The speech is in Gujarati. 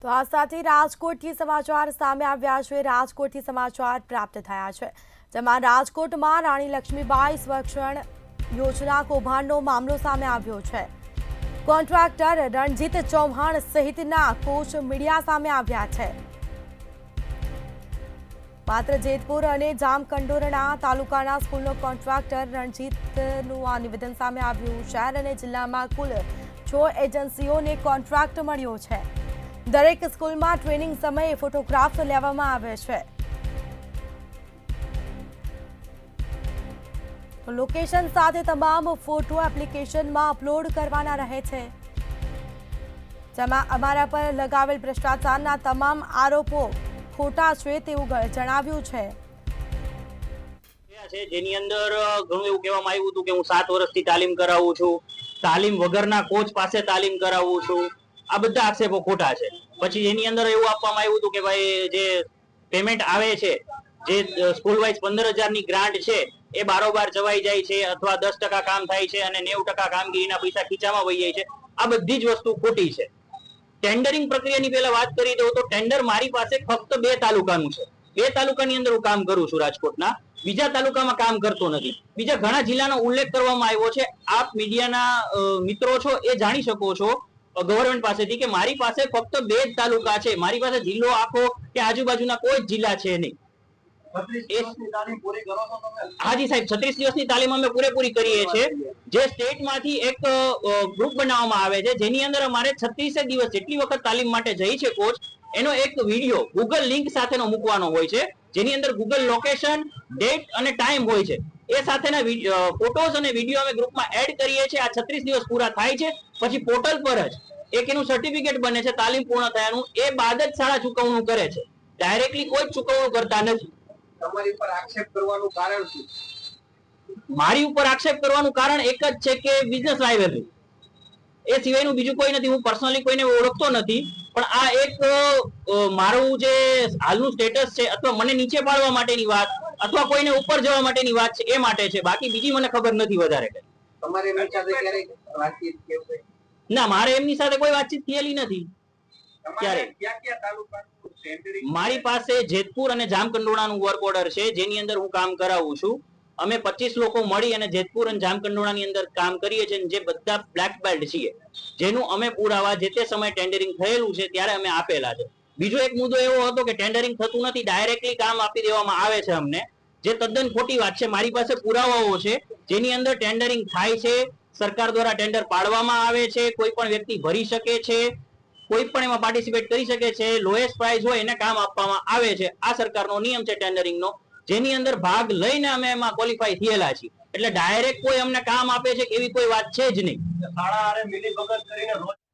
તો આ સાથે રાજકોટથી સમાચાર સામે આવ્યા છે। રાજકોટથી સમાચાર પ્રાપ્ત થયા છે, જેમાં રાજકોટમાં રાણી લક્ષ્મીબાઈ સ્વરક્ષણ યોજના કૌભાંડનો મામલો સામે આવ્યો છે। કોન્ટ્રાક્ટર રણજીત ચૌહાણ સહિતના કોચ મીડિયા સામે આવ્યા છે। માત્ર જેતપુર અને જામકંડોરણા તાલુકાના સ્કૂલનો કોન્ટ્રાક્ટર રણજીતનું આ નિવેદન સામે આવ્યું। શહેર અને જિલ્લામાં કુલ 6 એજન્સીઓને કોન્ટ્રાક્ટ મળ્યો છે। દરેક સ્કૂલમાં ટ્રેનિંગ સમયે ફોટોગ્રાફ્સ લેવામાં આવે છે। તો લોકેશન સાથે તમામ ફોટો એપ્લિકેશનમાં અપલોડ કરવાના રહે છે, જેમાં અમારા પર લગાવેલ ભ્રષ્ટાચારના તમામ આરોપો ખોટા છે તેવું જણાવ્યું છે। જેની અંદર ઘણું એવું કહેવામાં આવ્યું હતું કે હું 7 વર્ષથી તાલીમ કરાવું છું, તાલીમ વગરના કોચ પાસે તાલીમ કરાવું છું। આ બધા આક્ષેપો ખોટા છે। પછી એની અંદર એવું આપવામાં આવ્યું હતું કે ભાઈ જે પેમેન્ટ આવે છે, જે સ્કૂલ વાઇઝ 15,000 ની ગ્રાન્ટ છે એ બારોબાર ચવાઈ જાય છે, અથવા 10% કામ થાય છે અને 90% કામગીરીના પૈસા ખીચામાં વહી જાય છે। આ બધી જ વસ્તુ ખોટી છે। ટેન્ડરિંગ પ્રક્રિયાની પહેલા વાત કરી દઉં તો ટેન્ડર મારી પાસે ફક્ત 2 તાલુકાનું છે। 2 તાલુકાની અંદર હું કામ કરું છું, રાજકોટના, બીજા તાલુકામાં કામ કરતો નથી। બીજા ઘણા જિલ્લાનો ઉલ્લેખ કરવામાં આવ્યો છે। આપ મીડિયાના મિત્રો છો એ જાણી શકો છો ગવર્મેન્ટ પાસેથી કે મારી પાસે ફક્ત 2 જ તાલુકા છે। મારી પાસે જિલ્લો આખો કે આજુબાજુના કોઈ જિલ્લા છે નહીં। 36 દિવસની તાલીમ પૂરી કરો છો તમે? હાજી સાહેબ, 36 દિવસની તાલીમ અમે પૂરેપૂરી કરીએ છીએ। જે સ્ટેટમાંથી એક ગ્રુપ બનાવવામાં આવે છે, જેની અંદર અમારે 36 દિવસ જેટલી વખત તાલીમ માટે જઈ છે કોચ, એનો એક વિડીયો ગૂગલ લિંક સાથેનો મૂકવાનો હોય છે, જેની અંદર ગૂગલ લોકેશન, ડેટ અને ટાઈમ હોય છે। એ સાથેના ફોટોઝ અને વિડીયો અમે ગ્રુપમાં એડ કરીએ છીએ। આ 36 દિવસ પૂરા થાય છે પછી પોર્ટલ પર જ એક એનું સર્ટિફિકેટ બને છે તાલીમ પૂર્ણ થયાનું। એ બાદ જ શાળા ચૂકવણું કરે છે, ડાયરેક્ટલી કોઈ ચૂકવણું કરતા નથી। તમારી ઉપર આક્ષેપ કરવાનું કારણ શું? મારી ઉપર આક્ષેપ કરવાનું કારણ એક જ છે કે બિઝનેસ રાઇવલરી, એ સિવાયનું બીજું કોઈ નથી। હું પર્સનલી કોઈને ઓળખતો નથી, પણ આ એક મારું જે હાલનું સ્ટેટસ છે અથવા મને નીચે પાડવા માટેની વાત અથવા કોઈને ઉપર જવા માટેની વાત છે એ માટે છે, બાકી બીજી મને ખબર નથી વધારે કઈ। તમારી એમની સાથે ક્યારેક વાતચીત કેવું? ના, મારે એમની સાથે કોઈ વાતચીત થયેલી નથી ક્યારે। ક્યાં તાલુકાનું ટેન્ડરિંગ? મારી પાસે જેતપુર અને જામકંડોરણાનું વર્ક ઓર્ડર છે, જેની અંદર હું કામ કરાવું છું। અમે 25 લોકો મળી અને જેતપુર અને જામકંડોરણાની અંદર કામ કરીએ છીએ, જે બધા બ્લેક બેલ્ટ છીએ, જેનું અમે પુરાવા જે તે સમયે ટેન્ડરિંગ થયેલું છે ત્યારે અમે આપેલા છે। બીજો એક મુદ્દો એવો હતો કે ટેન્ડરિંગ થતું નથી, ડાયરેક્ટલી કામ આપી દેવામાં આવે છે અમને, જે તદ્દન ખોટી વાત છે। મારી પાસે પુરાવાઓ છે જેની અંદર ટેન્ડરિંગ થાય છે, સરકાર દ્વારા ટેન્ડર પાડવામાં આવે છે, કોઈ પણ વ્યક્તિ ભરી શકે છે, કોઈ પણ એમાં પાર્ટિસિપેટ કરી શકે છે, લોએસ્ટ પ્રાઇસ હોય એને કામ આપવામાં આવે છે। આ સરકારનો નિયમ છે ટેન્ડરિંગનો, જેની અંદર ભાગ લઈને અમે એમાં ક્વોલિફાય થયેલા છીએ। એટલે ડાયરેક્ટ કોઈ અમને કામ આપે છે એવી કોઈ વાત છે જ નહીં। શાળા આરે મિલીભગત કરીને